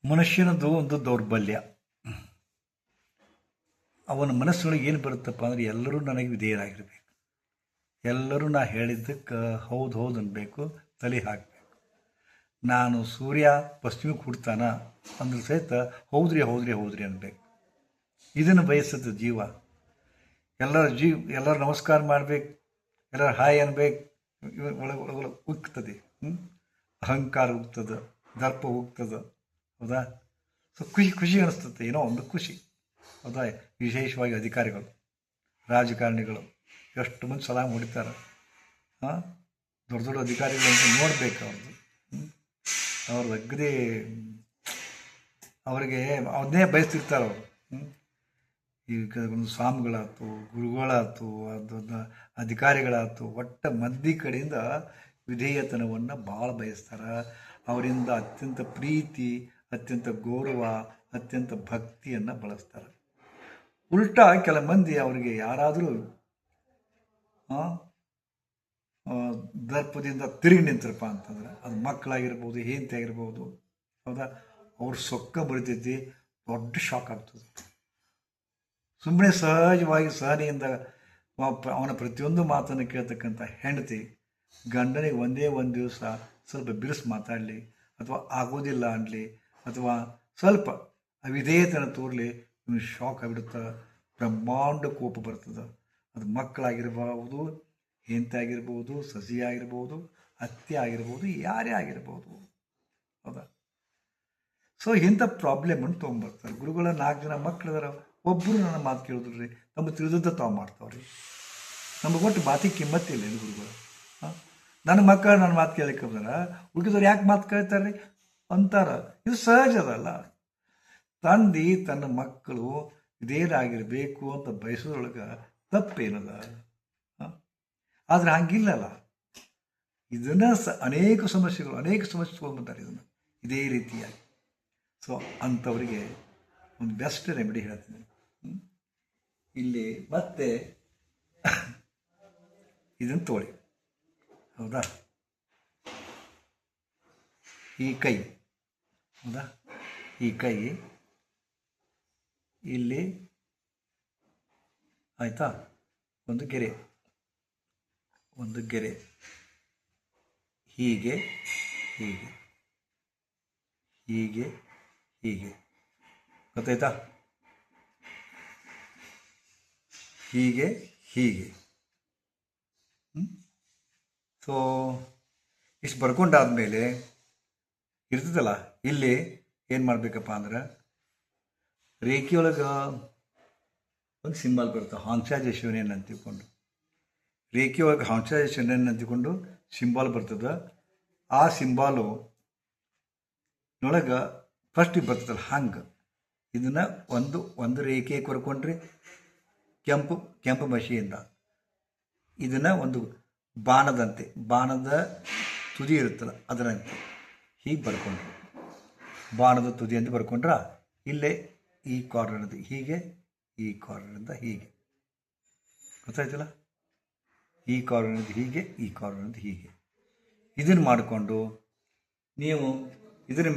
ಮನುಷ್ಯನದು ಒಂದು ದೌರ್ಬಲ್ಯ. ಅವನ ಮನಸ್ಸೊಳಗೆ ಏನು ಬರುತ್ತಪ್ಪ ಅಂದರೆ ಎಲ್ಲರೂ ನನಗೆ ವಿಧೇಯರಾಗಿರಬೇಕು, ಎಲ್ಲರೂ ನಾ ಹೇಳಿದ್ದಕ್ಕೆ ಹೌದು ಹೌದು ಅನ್ಬೇಕು, ತಲೆ ಹಾಕಬೇಕು. ನಾನು ಸೂರ್ಯ ಪಶ್ಚಿಮಕ್ಕೆ ಹುಡ್ತಾನ ಅಂದ್ರೆ ಸಹಿತ ಹೌದ್ರಿ ಹೌದ್ರಿ ಹೌದ್ರಿ ಅನ್ಬೇಕು. ಇದನ್ನು ಬಯಸದ ಜೀವ. ಎಲ್ಲರೂ ನಮಸ್ಕಾರ ಮಾಡ್ಬೇಕು, ಎಲ್ಲರೂ ಹಾಯ್ ಅನ್ಬೇಕು. ಒಳಗೆ ಒಳಗೆ ಉಗ್ತದೆ, ಅಹಂಕಾರ ಉಗ್ತದೆ, ದರ್ಪ ಹೋಗ್ತದೆ. ಹೌದಾ? ಸೊ ಖುಷಿ ಅನಿಸ್ತದೆ, ಏನೋ ಒಂದು ಖುಷಿ. ಹೌದಾ? ವಿಶೇಷವಾಗಿ ಅಧಿಕಾರಿಗಳು, ರಾಜಕಾರಣಿಗಳು ಎಷ್ಟು ಮಂದಿ ಸಲಾಮ್ ಹೊಡಿತಾರೆ. ದೊಡ್ಡ ದೊಡ್ಡ ಅಧಿಕಾರಿಗಳು ಅಂತ ನೋಡ್ಬೇಕು. ಅವ್ರದ್ದು ಅಗ್ದಿ ಅವರಿಗೆ ಅವನ್ನೇ ಬಯಸ್ತಿರ್ತಾರೆ ಅವರು. ಈಗ ಒಂದು ಸ್ವಾಮಿಗಳಾಯ್ತು, ಗುರುಗಳಾಯ್ತು, ಅದೊಂದು ಅಧಿಕಾರಿಗಳಾಯ್ತು, ಒಟ್ಟ ಮಂದಿ ಕಡೆಯಿಂದ ವಿಧೇಯತನವನ್ನು ಭಾಳ ಬಯಸ್ತಾರೆ. ಅವರಿಂದ ಅತ್ಯಂತ ಪ್ರೀತಿ, ಅತ್ಯಂತ ಗೌರವ, ಅತ್ಯಂತ ಭಕ್ತಿಯನ್ನು ಬಳಸ್ತಾರೆ. ಉಲ್ಟಾ ಕೆಲ ಮಂದಿ ಅವರಿಗೆ ಯಾರಾದರೂ ದರ್ಪದಿಂದ ತಿರುಗಿ ನಿಂತರಪ್ಪ ಅಂತಂದ್ರೆ, ಅದು ಮಕ್ಕಳಾಗಿರ್ಬೋದು, ಹೆಂಡತಿ ಆಗಿರ್ಬೋದು. ಹೌದಾ? ಅವ್ರ ಸೊಕ್ಕ ಬಳಿತೈತಿ, ದೊಡ್ಡ ಶಾಕ್ ಆಗ್ತದೆ. ಸುಮ್ಮನೆ ಸಹಜವಾಗಿ ಸಹನೆಯಿಂದ ಅವನ ಪ್ರತಿಯೊಂದು ಮಾತನ್ನು ಕೇಳ್ತಕ್ಕಂಥ ಹೆಂಡತಿ ಗಂಡನಿಗೆ ಒಂದೇ ಒಂದು ದಿವಸ ಸ್ವಲ್ಪ ಬಿರುಸು ಮಾತಾಡಲಿ, ಅಥವಾ ಆಗೋದಿಲ್ಲ ಅನ್ನಲಿ, ಅಥವಾ ಸ್ವಲ್ಪ ಅವಿಧೇಯತನ ತೋರಲಿ, ಇವನು ಶಾಕ್ ಆಗಿಬಿಡುತ್ತೆ. ಬ್ರಹ್ಮಾಂಡ ಕೋಪ ಬರ್ತದೆ. ಅದು ಮಕ್ಕಳಾಗಿರ್ಬೋದು, ಹೆಂಡತಿ ಆಗಿರ್ಬೋದು, ಸಸಿ ಆಗಿರ್ಬೋದು, ಅತ್ತೆ ಆಗಿರ್ಬೋದು, ಯಾರೇ ಆಗಿರ್ಬೋದು. ಹೌದಾ? ಸೊ ಇಂಥ ಪ್ರಾಬ್ಲಮನ್ನು ತೊಗೊಂಬರ್ತಾರೆ. ಗುರುಗಳ 4 ಜನ ಮಕ್ಕಳಿದಾರ, ಒಬ್ಬರು ನನ್ನ ಮಾತು ಕೇಳಿದ್ರಿ, ನಮಗೆ ತಿಳಿದದ್ದು ತಾವು ಮಾಡ್ತಾವ್ರಿ. ನಮಗೆ ಒಟ್ಟು ಮಾತಿಗೆ ಕಿಮ್ಮತ್ತಿಲ್ಲ ಏನು ಗುರುಗಳು. ನನ್ನ ಮಕ್ಕಳು ನನ್ನ ಮಾತು ಕೇಳಕ್ಕೆ ಬಂದಾರ, ಉಳಿದವ್ರು ಯಾಕೆ ಮಾತು ಕೇಳ್ತಾರೆ ರೀ ಅಂತಾರೆ. ಇದು ಸಹಜ ಅದಲ್ಲ. ತಂದೆ ತನ್ನ ಮಕ್ಕಳು ಇದೇನಾಗಿರಬೇಕು ಅಂತ ಬಯಸೋದ್ರೊಳಗೆ ತಪ್ಪೇನದ? ಆದರೆ ಹಂಗಿಲ್ಲಲ್ಲ. ಇದನ್ನು ಅನೇಕ ಸಮಸ್ಯೆಗಳು ತೊಗೊಂಡ್ಬಂತಾರೆ ಇದನ್ನು ಇದೇ ರೀತಿಯಾಗಿ. ಸೊ ಅಂಥವರಿಗೆ ಒಂದು ಬೆಸ್ಟ್ ರೆಮಿಡಿ ಹೇಳ್ತೀನಿ. ಇಲ್ಲಿ ಮತ್ತೆ ಇದನ್ನು ತೋಳಿ. ಹೌದಾ? ಈ ಕೈ, ಹೌದಾ, ಈ ಕೈ ಇಲ್ಲಿ ಆಯಿತಾ, ಒಂದು ಗೆರೆ ಹೀಗೆ ಹೀಗೆ ಹೀಗೆ ಹೀಗೆ, ಗೊತ್ತಾಯ್ತಾ? ಹೀಗೆ ಹೀಗೆ. ಸೊ ಇಷ್ಟು ಬರ್ಕೊಂಡಾದ್ಮೇಲೆ ಇರ್ತದಲ್ಲ, ಇಲ್ಲಿ ಏನು ಮಾಡಬೇಕಪ್ಪ ಅಂದ್ರೆ, ರೇಖೆಯೊಳಗೆ ಒಂದು ಸಿಂಬಲ್ ಬರುತ್ತೆ, ಹಾಂಸಾಜೇಶ್ವರಿಯನ್ನು ಅಂತಿಕೊಂಡು. ರೇಖೆಯೊಳಗೆ ಹಾಂಸಾಜೇಶ್ವರಿಯನ್ನು ಅಂತಿಕೊಂಡು ಸಿಂಬಾಲ್ ಬರ್ತದೆ. ಆ ಸಿಂಬಾಲು ನೊಳಗೆ ಫಸ್ಟಿಗೆ ಬರ್ತದಲ್ಲ, ಹಂಗೆ ಇದನ್ನು ಒಂದು ರೇಖೆ ಕೊರ್ಕೊಂಡ್ರೆ ಕೆಂಪು ಮಷಿಯಿಂದ ಇದನ್ನು ಒಂದು ಬಾಣದ ತುದಿ ಇರುತ್ತಲ್ಲ ಅದರಂತೆ ಹೀಗೆ ಬರ್ಕೊಂಡ್ರು. ಬಾಣದ ತುದಿ ಅಂತ ಬರ್ಕೊಂಡ್ರೆ ಇಲ್ಲೇ ಈ ಕಾರ್ನರ್ದು ಹೀಗೆ, ಈ ಕಾರ್ನರಿಂದ ಹೀಗೆ, ಗೊತ್ತಾಯ್ತಲ್ಲ? ಈ ಕಾರ್ನರ್ದು ಹೀಗೆ, ಈ ಕಾರ್ನರ್ದು ಹೀಗೆ. ಇದನ್ನು ಮಾಡಿಕೊಂಡು ನೀವು ಇದರ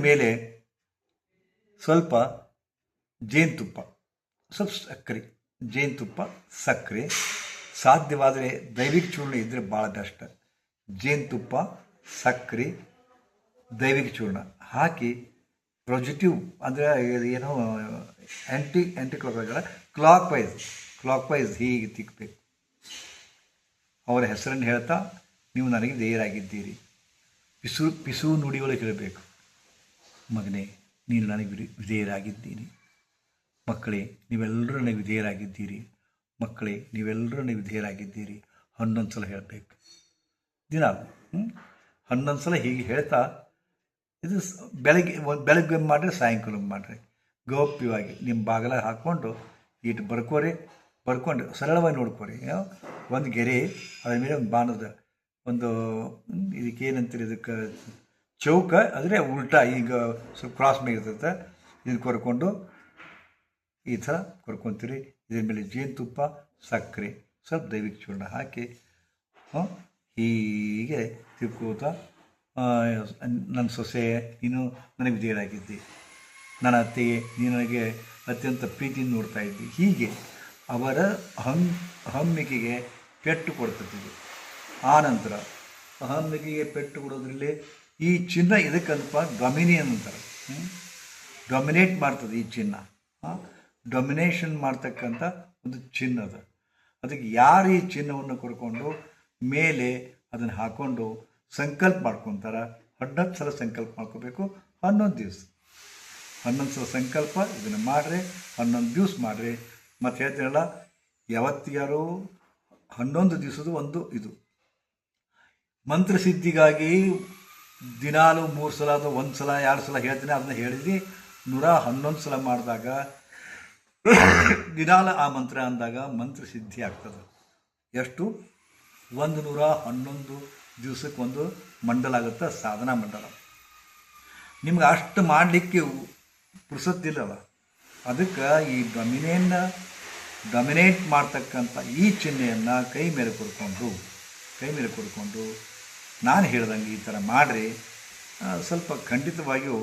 ಮೇಲೆ ಸ್ವಲ್ಪ ಜೇನುತುಪ್ಪ, ಸ್ವಲ್ಪ ಸಕ್ಕರೆ, ಜೇನುತುಪ್ಪ, ಸಕ್ಕರೆ, ಸಾಧ್ಯವಾದರೆ ದೈವಿಕ ಚೂರ್ಣ ಇದ್ದರೆ ಭಾಳ ಬೆಸ್ಟ್. ಜೇನುತುಪ್ಪ, ಸಕ್ಕರೆ, ದೈವಿಕ ಚೂರ್ಣ ಹಾಕಿ ಪಾಸಿಟಿವ್ ಅಂದರೆ ಏನೋ ಆ್ಯಂಟಿ ಕ್ಲಾಕ್ ವೈಸ್ ಹೀಗೆ ತಿಕ್ಕಬೇಕು. ಅವರ ಹೆಸರನ್ನು ಹೇಳ್ತಾ, ನೀವು ನನಗೆ ಧೈರ್ಯರಾಗಿದ್ದೀರಿ. ಪಿಸು ನುಡಿಯೊಳಗೆ ಹೇಳಬೇಕು, ಮಗನೇ ನೀನು ನನಗೆ ವಿಧೇಯರಾಗಿದ್ದೀನಿ, ಮಕ್ಕಳೇ ನೀವೆಲ್ಲರೂ ನನಗೆ ವಿಧೇಯರಾಗಿದ್ದೀರಿ, ಮಕ್ಕಳೇ ನೀವೆಲ್ಲರೂ ನನಗೆ ವಿಧೇಯರಾಗಿದ್ದೀರಿ 11 ಸಲ ಹೇಳಬೇಕು ದಿನ. 11 ಸಲ ಹೀಗೆ ಹೇಳ್ತಾ, ಇದು ಬೆಳಗ್ಗೆ ಮಾಡಿರಿ, ಸಾಯಂಕಾಲ ಮಾಡಿರಿ, ಗೌಪ್ಯವಾಗಿ ನಿಮ್ಮ ಬಾಗಿಲ ಹಾಕ್ಕೊಂಡು ಇಟ್ಟು ಬರ್ಕೊಂಡು ಸರಳವಾಗಿ ನೋಡ್ಕೊರಿ. ಒಂದು ಗೆರೆ, ಅದ್ರ ಮೇಲೆ ಒಂದು ಬಾಣದ ಒಂದು ಇದಕ್ಕೇನಂತೀರಿ, ಇದಕ್ಕೆ ಚೌಕ ಅಂದರೆ ಉಲ್ಟಾ, ಈಗ ಸ್ವಲ್ಪ ಕ್ರಾಸ್ ಮೇಲೆ ಇರ್ತೈತೆ, ಇದು ಕೊರ್ಕೊಂಡು ಈ ಥರ ಕೊರ್ಕೊತೀರಿ. ಇದ್ರ ಮೇಲೆ ಜೇನುತುಪ್ಪ, ಸಕ್ಕರೆ, ಸ್ವಲ್ಪ ದೈವಿಕ ಚೂರ್ಣ ಹಾಕಿ ಹೀಗೆ ತಿಳ್ಕೋತಾ ನನ್ನ ಸೊಸೆ ನೀನು ನನಗೆ ವಿಧೇಯರಾಗಿದ್ದಿ, ನನ್ನ ಅತ್ತೆಗೆ ನೀನು ನನಗೆ ಅತ್ಯಂತ ಪ್ರೀತಿಯಿಂದ ನೋಡ್ತಾ ಇದ್ದಿ. ಹೀಗೆ ಅವರ ಅಹಮ್ಮಿಕೆಗೆ ಪೆಟ್ಟು ಕೊಡ್ತಿದ್ವಿ. ಆ ನಂತರ ಅಹಮ್ಮಿಕೆಗೆ ಪೆಟ್ಟು ಕೊಡೋದ್ರಲ್ಲಿ ಈ ಚಿನ್ನ ಇದಕ್ಕಂತ ಡೊಮಿನಿಯನ್ ಅಂತಾರೆ. ಡೊಮಿನೇಟ್ ಮಾಡ್ತದೆ ಈ ಚಿನ್ನ. ಡೊಮಿನೇಷನ್ ಮಾಡ್ತಕ್ಕಂಥ ಒಂದು ಚಿನ್ನ ಅದು. ಅದಕ್ಕೆ ಯಾರು ಈ ಚಿನ್ನವನ್ನು ಕೊಡ್ಕೊಂಡು ಮೇಲೆ ಅದನ್ನು ಹಾಕ್ಕೊಂಡು ಸಂಕಲ್ಪ ಮಾಡ್ಕೊತಾರೆ. 11 ಸಲ ಸಂಕಲ್ಪ ಮಾಡ್ಕೋಬೇಕು 11 ದಿವಸ. 11 ಸಲ ಸಂಕಲ್ಪ ಇದನ್ನು ಮಾಡಿರಿ, 11 ದಿವಸ ಮಾಡಿರಿ. ಮತ್ತು ಹೇಳ್ತೀನಲ್ಲ, ಯಾವತ್ತಿಗಾರು 11 ದಿವಸದ ಒಂದು ಇದು ಮಂತ್ರಸಿದ್ಧಿಗಾಗಿ ದಿನಾಲು 3 ಸಲ ಅಥವಾ 1 ಸಲ 2 ಸಲ ಹೇಳ್ತೀನಿ. ಅದನ್ನ ಹೇಳಿದ್ವಿ 111 ಸಲ ಮಾಡಿದಾಗ ದಿನಾಲ ಆ ಮಂತ್ರ ಅಂದಾಗ ಮಂತ್ರಸಿದ್ಧಿ ಆಗ್ತದೆ. ಎಷ್ಟು? 111 ದಿವಸಕ್ಕೆ ಒಂದು ಮಂಡಲ ಆಗುತ್ತೆ, ಸಾಧನಾ ಮಂಡಲ. ನಿಮ್ಗೆ ಅಷ್ಟು ಮಾಡಲಿಕ್ಕೆ ಪುರ್ಸತ್ತಿಲ್ಲಲ್ಲ. ಅದಕ್ಕೆ ಈ ಡೊಮಿನೇಟ್ ಮಾಡ್ತಕ್ಕಂಥ ಈ ಚಿಹ್ನೆಯನ್ನು ಕೈ ಮೇಲೆ ಕೊಡ್ಕೊಂಡು ನಾನು ಹೇಳ್ದಂಗೆ ಈ ಥರ ಮಾಡಿರಿ. ಸ್ವಲ್ಪ ಖಂಡಿತವಾಗಿಯೂ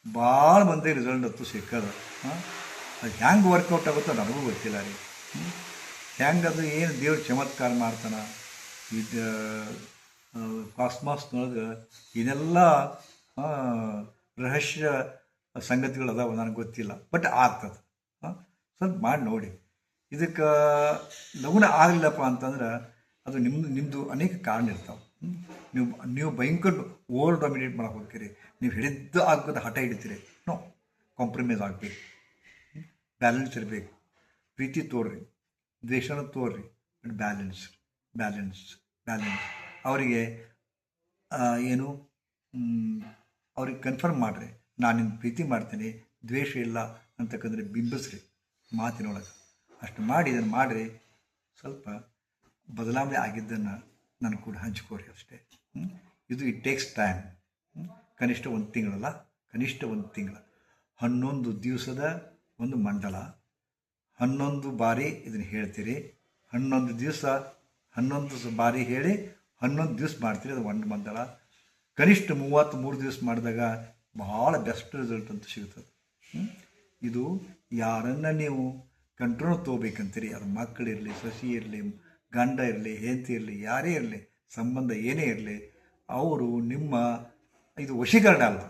ಭಾಳ ಮಂದಿ ರಿಸಲ್ಟ್ ಅಂತೂ ಸಿಕ್ಕದು. ಅದು ಹ್ಯಾಂಗೆ ವರ್ಕೌಟ್ ಆಗುತ್ತೋ ನನಗೂ ಗೊತ್ತಿಲ್ಲ ರೀ. ಹ್ಯಾಂಗೆ ಅದು ಏನು ದೇವ್ರ ಚಮತ್ಕಾರ ಮಾಡ್ತಾನೆ ಇದು ಕಾಸ್ಮಾಸ್ನೊಳಗೆ ಇದೆಲ್ಲ ರಹಸ್ಯ ಸಂಗತಿಗಳು ಅದಾವ, ನನಗೆ ಗೊತ್ತಿಲ್ಲ. ಬಟ್ ಆಗ್ತದೆ. ಸ್ವಲ್ಪ ಮಾಡಿ ನೋಡಿ. ಇದಕ್ಕೆ ಲಗುನ ಆಗಲಿಲ್ಲಪ್ಪ ಅಂತಂದ್ರೆ ಅದು ನಿಮ್ಮದು ಅನೇಕ ಕಾರಣ ಇರ್ತಾವೆ. ನೀವು ಭಯಂಕರ ಓವರ್ ಡಾಮಿನೇಟ್ ಮಾಡಕ್ಕೆ ಹೋಗ್ತೀರಿ. ನೀವು ಹಿಡಿದು ಆಗೋದು ಹಠ ಹಿಡಿತೀರಿ. ನೋ, ಕಾಂಪ್ರಮೈಸ್ ಆಗಬೇಕು, ಬ್ಯಾಲೆನ್ಸ್ ಇರಬೇಕು. ಪ್ರೀತಿ ತೋರ್ರಿ, ದ್ವೇಷನ ತೋರ್ರಿ, ಬಟ್ ಬ್ಯಾಲೆನ್ಸ್ ಅವರಿಗೆ ಏನು ಅವ್ರಿಗೆ ಕನ್ಫರ್ಮ್ ಮಾಡಿರಿ, ನಾನು ನಿನ್ನ ಪ್ರೀತಿ ಮಾಡ್ತೀನಿ, ದ್ವೇಷ ಇಲ್ಲ ಅಂತಕ್ಕಂದ್ರೆ ಬಿಂಬಿಸ್ರಿ ಮಾತಿನೊಳಗೆ. ಅಷ್ಟು ಮಾಡಿ ಇದನ್ನು ಮಾಡಿರಿ. ಸ್ವಲ್ಪ ಬದಲಾವಣೆ ಆಗಿದ್ದನ್ನು ನಾನು ಕೂಡ ಹಂಚ್ಕೋರಿ ಅಷ್ಟೇ. ಇದು ಇಟ್ ಟೇಕ್ಸ್ ಟೈಮ್. ಕನಿಷ್ಠ 1 ತಿಂಗಳಲ್ಲ, ಕನಿಷ್ಠ 1 ತಿಂಗಳ. 11 ದಿವಸದ ಒಂದು ಮಂಡಲ. 11 ಬಾರಿ ಇದನ್ನು ಹೇಳ್ತೀರಿ. 11 ದಿವಸ 11 ಬಾರಿ ಹೇಳಿ 11 ದಿವಸ ಮಾಡ್ತೀರಿ. ಅದು ಒಂದು ಮಂಡಲ. ಕನಿಷ್ಠ 33 ದಿವಸ ಮಾಡಿದಾಗ ಭಾಳ ಬೆಸ್ಟ್ ರಿಸಲ್ಟ್ ಅಂತ ಸಿಗ್ತದೆ. ಇದು ಯಾರನ್ನು ನೀವು ಕಂಟ್ರೋಲ್ ತೊಗೋಬೇಕಂತೀರಿ, ಅದು ಮಕ್ಕಳಿರಲಿ, ಸಸಿ ಇರಲಿ, ಗಂಡ ಇರಲಿ, ಹೆಂಡತಿ ಇರಲಿ, ಯಾರೇ ಇರಲಿ, ಸಂಬಂಧ ಏನೇ ಇರಲಿ, ಅವರು ನಿಮ್ಮ ಇದು ವಶೀಕರಣ ಅಲ್ಲ.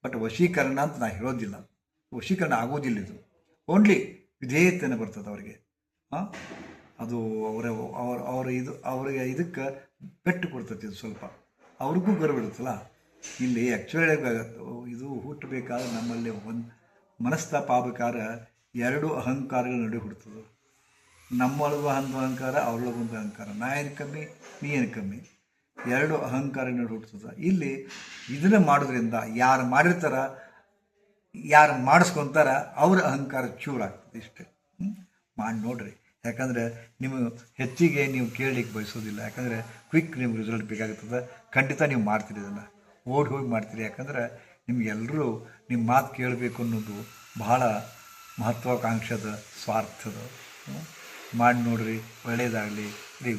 ಬಟ್ ವಶೀಕರಣ ಅಂತ ನಾನು ಹೇಳೋದಿಲ್ಲ. ವಶೀಕರಣ ಆಗೋದಿಲ್ಲ. ಇದು ಓನ್ಲಿ ವಿಧೇಯತೆಯನ್ನು ಬರ್ತದೆ ಅವರಿಗೆ. ಅದು ಅವರಿಗೆ ಇದಕ್ಕೆ ಪೆಟ್ಟು ಕೊಡ್ತೈತಿ. ಇದು ಸ್ವಲ್ಪ ಅವ್ರಿಗೂ ಗರ್ವ ಇರುತ್ತಲ್ಲ. ಇಲ್ಲಿ ಆ್ಯಕ್ಚುಲಿ ಇದು ಹುಟ್ಟಬೇಕಾದ್ರೆ ನಮ್ಮಲ್ಲಿ ಒಂದು ಮನಸ್ತಾಪ ಆಗ್ಬೇಕಾದ್ರೆ 2 ಅಹಂಕಾರಗಳ ನಡುವೆ ಹುಡ್ತದೆ. ನಮ್ಮೊಳಗೂ ಒಂದು ಅಹಂಕಾರ, ಅವ್ರೊಳಗೊಂದು ಅಹಂಕಾರ. ನಾ ಏನು ಕಮ್ಮಿ, ನೀ ಏನು ಕಮ್ಮಿ, 2 ಅಹಂಕಾರ ನಡುವೆ ಹುಡ್ತದೆ. ಇಲ್ಲಿ ಇದನ್ನು ಮಾಡೋದ್ರಿಂದ ಯಾರು ಮಾಡಿರ್ತಾರ, ಯಾರು ಮಾಡಿಸ್ಕೊತಾರ, ಅವ್ರ ಅಹಂಕಾರ ಚೂರಾಗ್ತದೆ. ಇಷ್ಟೇ. ಮಾಡಿ ನೋಡ್ರಿ. ಯಾಕಂದರೆ ನಿಮಗೆ ಹೆಚ್ಚಿಗೆ ನೀವು ಕೇಳಲಿಕ್ಕೆ ಬಯಸೋದಿಲ್ಲ. ಯಾಕಂದರೆ ಕ್ವಿಕ್ ನಿಮ್ಗೆ ರಿಸಲ್ಟ್ ಬೇಕಾಗ್ತದೆ. ಖಂಡಿತ ನೀವು ಮಾಡ್ತೀರಿ, ಇದನ್ನು ಹೋಗಿ ಮಾಡ್ತೀರಿ. ಯಾಕಂದರೆ ನಿಮಗೆಲ್ಲರೂ ನಿಮ್ಮ ಮಾತು ಕೇಳಬೇಕು ಅನ್ನೋದು ಬಹಳ ಮಹತ್ವಾಕಾಂಕ್ಷದ ಸ್ವಾರ್ಥದ. ಮಾಡಿ ನೋಡ್ರಿ. ಒಳ್ಳೆಯದಾಗಲಿ.